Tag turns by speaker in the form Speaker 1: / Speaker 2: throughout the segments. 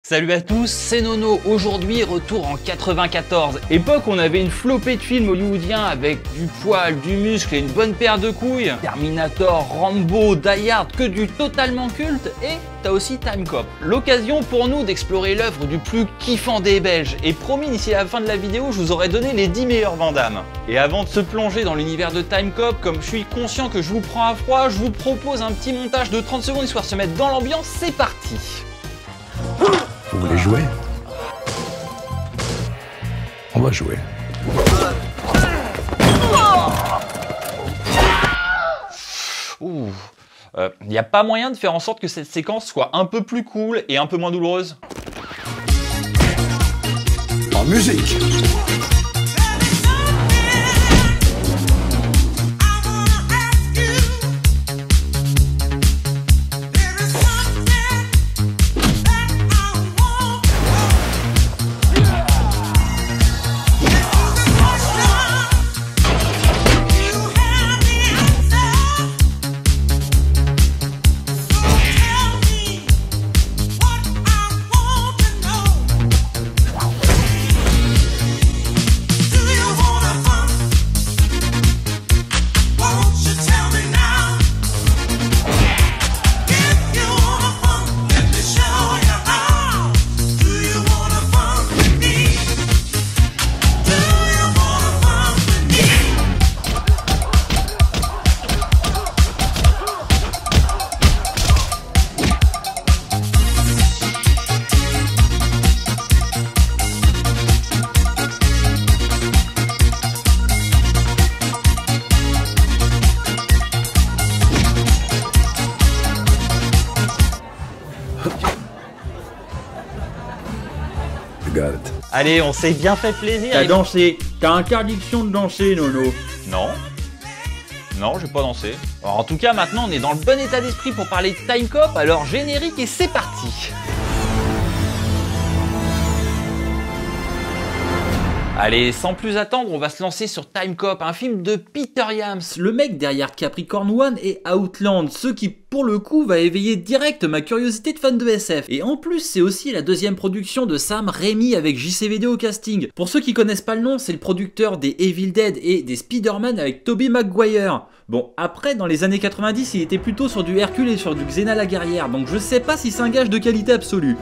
Speaker 1: Salut à tous, c'est Nono. Aujourd'hui, retour en 94. Époque où on avait une flopée de films hollywoodiens avec du poil, du muscle et une bonne paire de couilles. Terminator, Rambo, Die Hard, que du totalement culte. Et t'as aussi Time Cop. L'occasion pour nous d'explorer l'œuvre du plus kiffant des Belges. Et promis, d'ici la fin de la vidéo, je vous aurai donné les 10 meilleurs Van Damme. Et avant de se plonger dans l'univers de Time Cop, comme je suis conscient que je vous prends à froid, je vous propose un petit montage de 30 secondes histoire de se mettre dans l'ambiance. C'est parti.
Speaker 2: Vous voulez jouer? On va jouer.
Speaker 1: Ouh. Y a pas moyen de faire en sorte que cette séquence soit un peu plus cool et un peu moins douloureuse?
Speaker 2: En musique.
Speaker 1: Allez, on s'est bien fait plaisir.
Speaker 3: T'as dansé. T'as interdiction de danser, Nono.
Speaker 1: Non. Non, j'ai pas dansé. Alors, en tout cas, maintenant, on est dans le bon état d'esprit pour parler de Time Cop. Alors, générique et c'est parti. Allez, sans plus attendre, on va se lancer sur Time Cop, un film de Peter Yams,
Speaker 3: Le mec derrière Capricorn One et Outland, ce qui pour le coup va éveiller direct ma curiosité de fan de SF. Et en plus c'est aussi la deuxième production de Sam Raimi avec JCVD au casting. Pour ceux qui connaissent pas le nom, c'est le producteur des Evil Dead et des Spider-Man avec Tobey Maguire. Bon, après dans les années 90 il était plutôt sur du Hercule et sur du Xena la guerrière, donc je sais pas si c'est un gage de qualité absolue.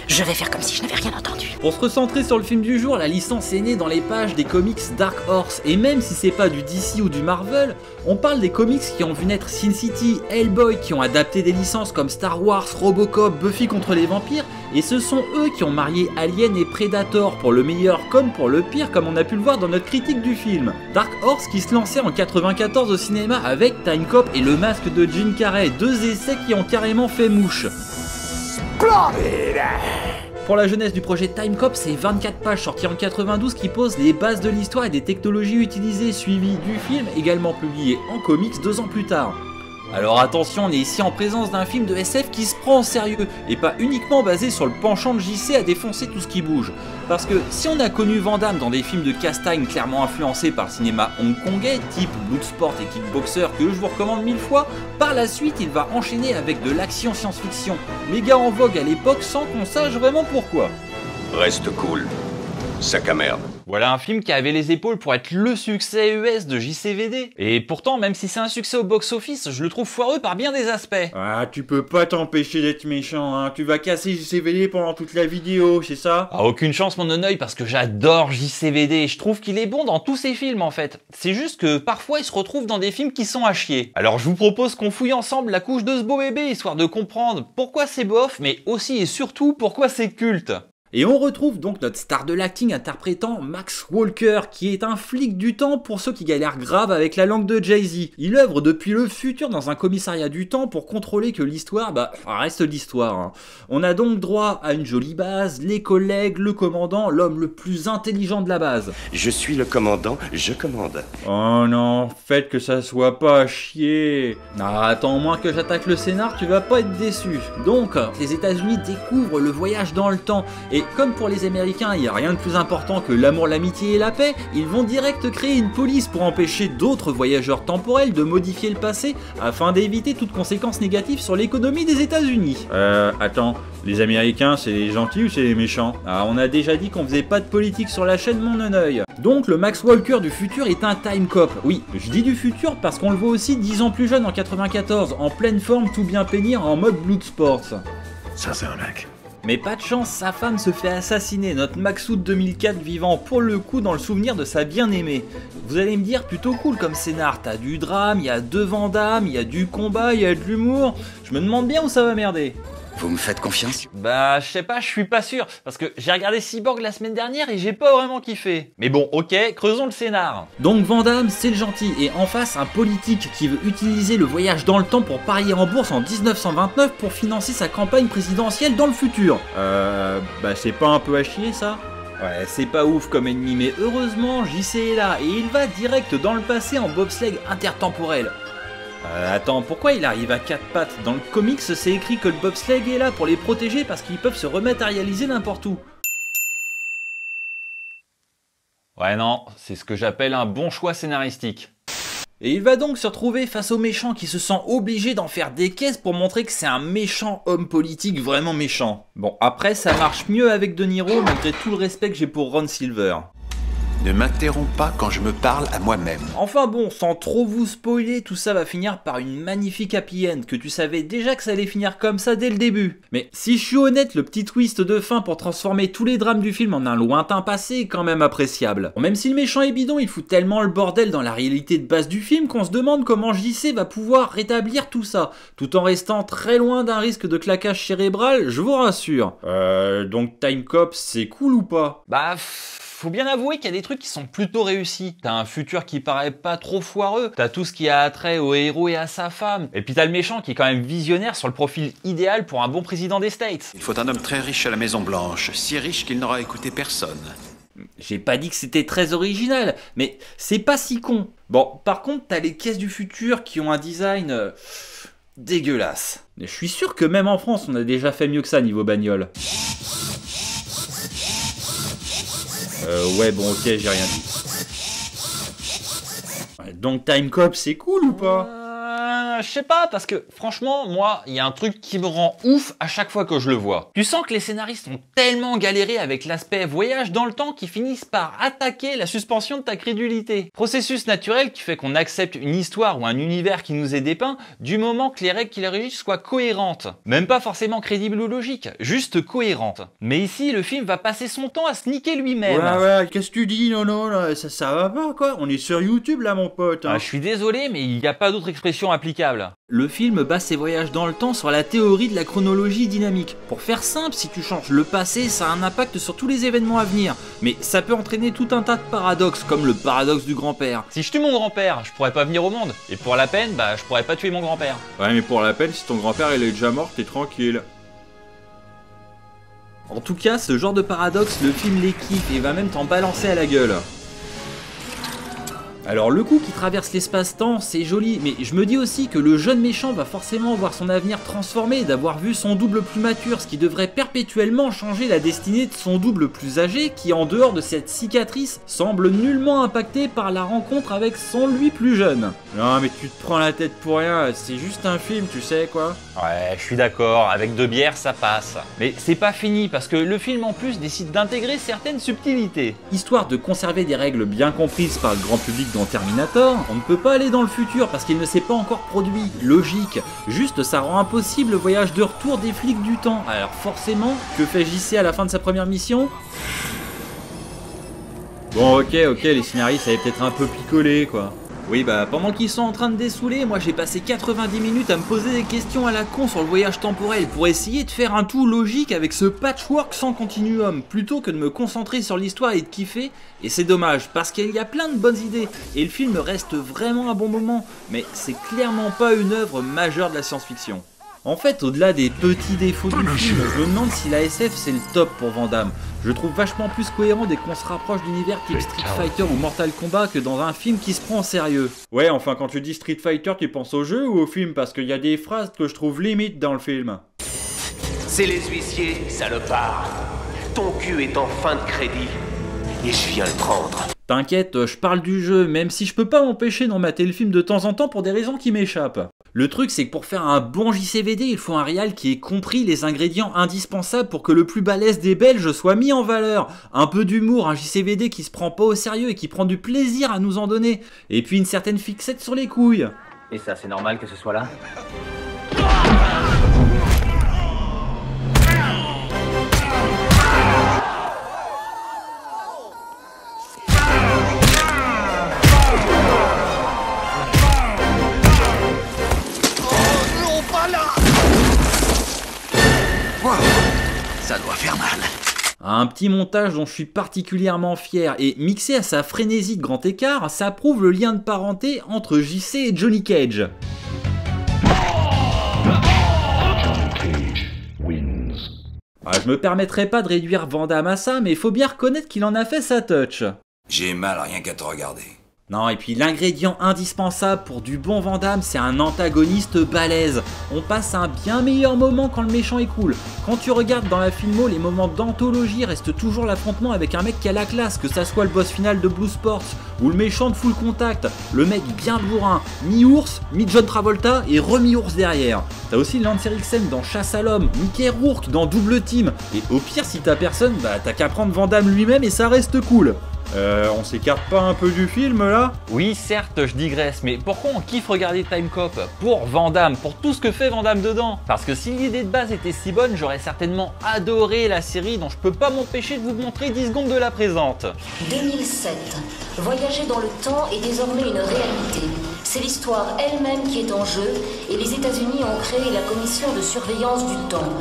Speaker 4: Je vais faire comme si je n'avais rien entendu.
Speaker 3: Pour se recentrer sur le film du jour, la licence est née dans les pages des comics Dark Horse, et même si c'est pas du DC ou du Marvel, on parle des comics qui ont vu naître Sin City, Hellboy, qui ont adapté des licences comme Star Wars, Robocop, Buffy contre les vampires, et ce sont eux qui ont marié Alien et Predator pour le meilleur comme pour le pire, comme on a pu le voir dans notre critique du film. Dark Horse qui se lançait en 94 au cinéma avec Time Cop et Le Masque de Jim Carrey, deux essais qui ont carrément fait mouche. Pour la jeunesse du projet Time Cop, c'est 24 pages sorties en 92 qui posent les bases de l'histoire et des technologies utilisées, suivies du film, également publié en comics 2 ans plus tard. Alors attention, on est ici en présence d'un film de SF qui se prend au sérieux, et pas uniquement basé sur le penchant de JC à défoncer tout ce qui bouge. Parce que si on a connu Van Damme dans des films de castagne clairement influencés par le cinéma hongkongais, type Bloodsport et Kickboxer que je vous recommande 1000 fois, par la suite il va enchaîner avec de l'action science-fiction, méga en vogue à l'époque sans qu'on sache vraiment pourquoi.
Speaker 5: Reste cool, sac à merde.
Speaker 1: Voilà un film qui avait les épaules pour être le succès US de JCVD. Et pourtant, même si c'est un succès au box-office, je le trouve foireux par bien des aspects.
Speaker 3: Ah, tu peux pas t'empêcher d'être méchant, hein. Tu vas casser JCVD pendant toute la vidéo, c'est ça?
Speaker 1: Ah, aucune chance mon oeil parce que j'adore JCVD. Je trouve qu'il est bon dans tous ses films en fait. C'est juste que parfois il se retrouve dans des films qui sont à chier. Alors je vous propose qu'on fouille ensemble la couche de ce beau bébé, histoire de comprendre pourquoi c'est bof, mais aussi et surtout pourquoi c'est culte.
Speaker 3: Et on retrouve donc notre star de l'acting interprétant Max Walker, qui est un flic du temps pour ceux qui galèrent grave avec la langue de Jay-Z. Il œuvre depuis le futur dans un commissariat du temps pour contrôler que l'histoire, reste l'histoire. Hein. On a donc droit à une jolie base, les collègues, le commandant, l'homme le plus intelligent de la base.
Speaker 5: Je suis le commandant, je commande.
Speaker 3: Oh non, faites que ça soit pas à chier. Ah, attends, au moins que j'attaque le scénar, tu vas pas être déçu. Donc, les États-Unis découvrent le voyage dans le temps, et Et comme pour les Américains, il n'y a rien de plus important que l'amour, l'amitié et la paix, ils vont direct créer une police pour empêcher d'autres voyageurs temporels de modifier le passé afin d'éviter toute conséquence négative sur l'économie des États-Unis. Attends, les Américains, c'est les gentils ou c'est les méchants? Ah, on a déjà dit qu'on faisait pas de politique sur la chaîne Mon Œil. Donc le Max Walker du futur est un time cop. Oui, je dis du futur parce qu'on le voit aussi 10 ans plus jeune en 94, en pleine forme, tout bien peignir en mode Bloodsport.
Speaker 2: Ça, c'est un mec.
Speaker 3: Mais pas de chance, sa femme se fait assassiner, notre Maxoud 2004 vivant pour le coup dans le souvenir de sa bien-aimée. Vous allez me dire, plutôt cool comme scénar, t'as du drame, il y a 2 Van Damme, il y a du combat, il y a de l'humour, je me demande bien où ça va merder.
Speaker 6: Vous me faites confiance?
Speaker 1: Bah, je sais pas, je suis pas sûr. Parce que j'ai regardé Cyborg la semaine dernière et j'ai pas vraiment kiffé. Mais bon, ok, creusons le scénar.
Speaker 3: Donc Van Damme, c'est le gentil, et en face, un politique qui veut utiliser le voyage dans le temps pour parier en bourse en 1929 pour financer sa campagne présidentielle dans le futur. Bah c'est pas un peu à chier ça? Ouais, c'est pas ouf comme ennemi, mais heureusement, JC est là, et il va direct dans le passé en bobsleigh intertemporel. Attends, pourquoi il arrive à 4 pattes? Dans le comics, c'est écrit que le bobsleigh est là pour les protéger parce qu'ils peuvent se rematérialiser n'importe où.
Speaker 1: Ouais, non, c'est ce que j'appelle un bon choix scénaristique.
Speaker 3: Et il va donc se retrouver face au méchant qui se sent obligé d'en faire des caisses pour montrer que c'est un méchant homme politique vraiment méchant. Bon, après, ça marche mieux avec De Niro malgré tout le respect que j'ai pour Ron Silver.
Speaker 6: Ne m'interromps pas quand je me parle à moi-même.
Speaker 3: Enfin bon, sans trop vous spoiler, tout ça va finir par une magnifique happy end, que tu savais déjà que ça allait finir comme ça dès le début. Mais si je suis honnête, le petit twist de fin pour transformer tous les drames du film en un lointain passé est quand même appréciable. Bon, même si le méchant est bidon, il fout tellement le bordel dans la réalité de base du film qu'on se demande comment JC va pouvoir rétablir tout ça, tout en restant très loin d'un risque de claquage cérébral, je vous rassure. Donc Time Cop, c'est cool ou pas?
Speaker 1: Bah, faut bien avouer qu'il y a des trucs qui sont plutôt réussis. T'as un futur qui paraît pas trop foireux, t'as tout ce qui a attrait au héros et à sa femme, et puis t'as le méchant qui est quand même visionnaire sur le profil idéal pour un bon président des States.
Speaker 6: Il faut un homme très riche à la Maison Blanche, si riche qu'il n'aura écouté personne.
Speaker 3: J'ai pas dit que c'était très original, mais c'est pas si con. Bon, par contre, t'as les caisses du futur qui ont un design dégueulasse. Je suis sûr que même en France, on a déjà fait mieux que ça niveau bagnole. Ouais, bon, ok, j'ai rien dit. Donc Time Cop, c'est cool ou pas?
Speaker 1: Je sais pas, parce que franchement, moi, il y a un truc qui me rend ouf à chaque fois que je le vois. Tu sens que les scénaristes ont tellement galéré avec l'aspect voyage dans le temps qu'ils finissent par attaquer la suspension de ta crédulité. Processus naturel qui fait qu'on accepte une histoire ou un univers qui nous est dépeint du moment que les règles qui les régissent soient cohérentes. Même pas forcément crédibles ou logiques, juste cohérentes. Mais ici, le film va passer son temps à se niquer lui-même.
Speaker 3: Ouais, qu'est-ce que tu dis? Non, là, ça va pas, quoi. On est sur YouTube, là, mon pote. Hein.
Speaker 1: Ah, je suis désolé, mais il n'y a pas d'autre expression applicable.
Speaker 3: Le film base ses voyages dans le temps sur la théorie de la chronologie dynamique. Pour faire simple, si tu changes le passé, ça a un impact sur tous les événements à venir. Mais ça peut entraîner tout un tas de paradoxes, comme le paradoxe du grand-père.
Speaker 1: Si je tue mon grand-père, je pourrais pas venir au monde. Et pour la peine, bah je pourrais pas tuer mon grand-père.
Speaker 3: Ouais, mais pour la peine, si ton grand-père il est déjà mort, t'es tranquille. En tout cas, ce genre de paradoxe, le film les kiffe et va même t'en balancer à la gueule. Alors le coup qui traverse l'espace-temps, c'est joli, mais je me dis aussi que le jeune méchant va forcément voir son avenir transformé d'avoir vu son double plus mature, ce qui devrait perpétuellement changer la destinée de son double plus âgé, qui en dehors de cette cicatrice, semble nullement impacté par la rencontre avec son lui plus jeune. Non mais tu te prends la tête pour rien, c'est juste un film, tu sais quoi.
Speaker 1: Ouais, je suis d'accord, avec 2 bières ça passe. Mais c'est pas fini, parce que le film en plus décide d'intégrer certaines subtilités.
Speaker 3: Histoire de conserver des règles bien comprises par le grand public dans Terminator, on ne peut pas aller dans le futur parce qu'il ne s'est pas encore produit. Logique, juste ça rend impossible le voyage de retour des flics du temps. Alors forcément, que fait JC à la fin de sa première mission? Bon ok, les scénaristes avaient peut-être un peu picolé quoi. Oui bah pendant qu'ils sont en train de dessouler, moi j'ai passé 90 minutes à me poser des questions à la con sur le voyage temporel pour essayer de faire un tout logique avec ce patchwork sans continuum, plutôt que de me concentrer sur l'histoire et de kiffer, et c'est dommage parce qu'il y a plein de bonnes idées, et le film reste vraiment un bon moment, mais c'est clairement pas une œuvre majeure de la science-fiction. En fait, au-delà des petits défauts du film, je me demande si la SF c'est le top pour Van Damme. Je trouve vachement plus cohérent dès qu'on se rapproche d'univers type Street Fighter ou Mortal Kombat que dans un film qui se prend au sérieux. Ouais, enfin quand tu dis Street Fighter, tu penses au jeu ou au film? Parce qu'il y a des phrases que je trouve limite dans le film.
Speaker 7: C'est les huissiers, salopard. Ton cul est en fin de crédit. Et je viens le prendre.
Speaker 3: T'inquiète, je parle du jeu, même si je peux pas m'empêcher d'en mater le film de temps en temps pour des raisons qui m'échappent. Le truc, c'est que pour faire un bon JCVD, il faut un réal qui ait compris les ingrédients indispensables pour que le plus balèze des Belges soit mis en valeur. Un peu d'humour, un JCVD qui se prend pas au sérieux et qui prend du plaisir à nous en donner. Et puis une certaine fixette sur les couilles.
Speaker 8: Et ça, c'est normal que ce soit là?
Speaker 6: Ça doit faire mal.
Speaker 3: Un petit montage dont je suis particulièrement fier et mixé à sa frénésie de grand écart, ça prouve le lien de parenté entre JC et Johnny Cage. Je me permettrai pas de réduire Van Damme à ça, mais il faut bien reconnaître qu'il en a fait sa touch.
Speaker 9: J'ai mal rien qu'à te regarder.
Speaker 3: Non, et puis l'ingrédient indispensable pour du bon Van Damme, c'est un antagoniste balèze. On passe un bien meilleur moment quand le méchant est cool. Quand tu regardes dans la filmo, les moments d'anthologie restent toujours l'affrontement avec un mec qui a la classe, que ça soit le boss final de Blue Sports, ou le méchant de Full Contact, le mec bien bourrin, mi-ours, mi-John Travolta et remi-ours derrière. T'as aussi Lance Henriksen dans Chasse à l'homme, Mickey Rourke dans Double Team, et au pire si t'as personne, bah t'as qu'à prendre Van Damme lui-même et ça reste cool. On s'écarte pas un peu du film là?
Speaker 1: Oui, certes, je digresse, mais pourquoi on kiffe regarder Time Cop? Pour Van Damme, pour tout ce que fait Van Damme dedans. Parce que si l'idée de base était si bonne, j'aurais certainement adoré la série dont je peux pas m'empêcher de vous montrer 10 secondes de la présente.
Speaker 4: 2007. Voyager dans le temps est désormais une réalité. C'est l'histoire elle-même qui est en jeu et les États-Unis ont créé la commission de surveillance du temps.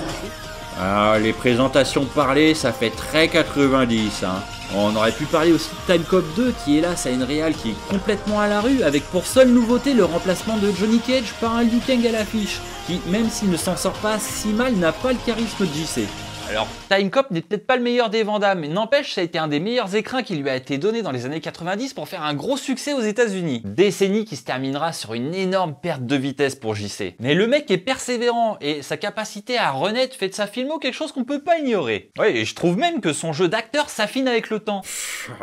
Speaker 3: Ah, les présentations parlées, ça fait très 90, hein. On aurait pu parler aussi de Time Cop 2 qui hélas a une réal qui est complètement à la rue avec pour seule nouveauté le remplacement de Johnny Cage par un Liu Kang à l'affiche qui, même s'il ne s'en sort pas si mal, n'a pas le charisme de JC.
Speaker 1: Alors, Time Cop n'est peut-être pas le meilleur des Van Damme, mais n'empêche, ça a été un des meilleurs écrins qui lui a été donné dans les années 90 pour faire un gros succès aux États-Unis. Décennie qui se terminera sur une énorme perte de vitesse pour JC. Mais le mec est persévérant et sa capacité à renaître fait de sa filmo quelque chose qu'on peut pas ignorer. Ouais, et je trouve même que son jeu d'acteur s'affine avec le temps.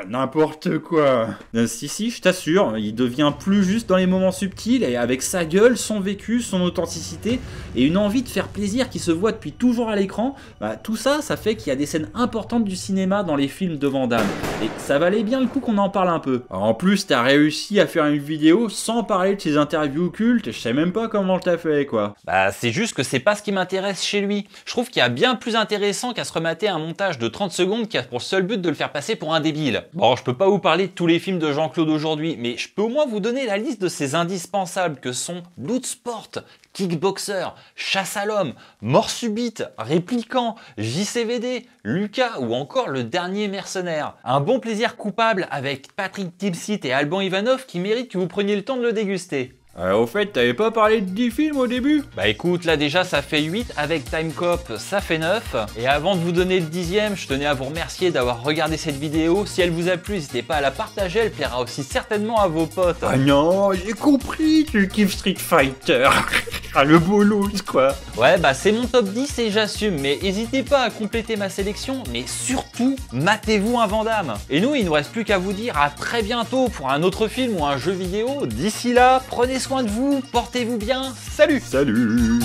Speaker 3: N'importe quoi. Si, je t'assure, il devient plus juste dans les moments subtils et avec sa gueule, son vécu, son authenticité et une envie de faire plaisir qui se voit depuis toujours à l'écran. Bah, tout ça, ça fait qu'il y a des scènes importantes du cinéma dans les films de Van Damme. Et ça valait bien le coup qu'on en parle un peu. En plus, t'as réussi à faire une vidéo sans parler de ses interviews cultes, je sais même pas comment t'as fait, quoi.
Speaker 1: Bah, c'est juste que c'est pas ce qui m'intéresse chez lui. Je trouve qu'il y a bien plus intéressant qu'à se remater un montage de 30 secondes qui a pour seul but de le faire passer pour un débile. Bon, je peux pas vous parler de tous les films de Jean-Claude aujourd'hui, mais je peux au moins vous donner la liste de ces indispensables que sont Bloodsport, Kickboxer, Chasse à l'homme, Mort subite, Répliquant, JCVD, Lucas ou encore Le Dernier Mercenaire. Un bon plaisir coupable avec Patrick Timsit et Alban Ivanov qui mérite que vous preniez le temps de le déguster.
Speaker 3: Au fait, t'avais pas parlé de 10 films au début?
Speaker 1: Bah écoute, là déjà ça fait 8, avec Time Cop ça fait 9. Et avant de vous donner le 10e, je tenais à vous remercier d'avoir regardé cette vidéo. Si elle vous a plu, n'hésitez pas à la partager, elle plaira aussi certainement à vos potes.
Speaker 3: Ah non, j'ai compris, tu kiffes Street Fighter. Ah, le bolos quoi.
Speaker 1: Ouais, bah c'est mon top 10 et j'assume, mais n'hésitez pas à compléter ma sélection, mais surtout, matez-vous un Van Damme. Et nous, il nous reste plus qu'à vous dire à très bientôt pour un autre film ou un jeu vidéo. D'ici là, prenez soin de vous, portez-vous bien, salut!
Speaker 3: Salut!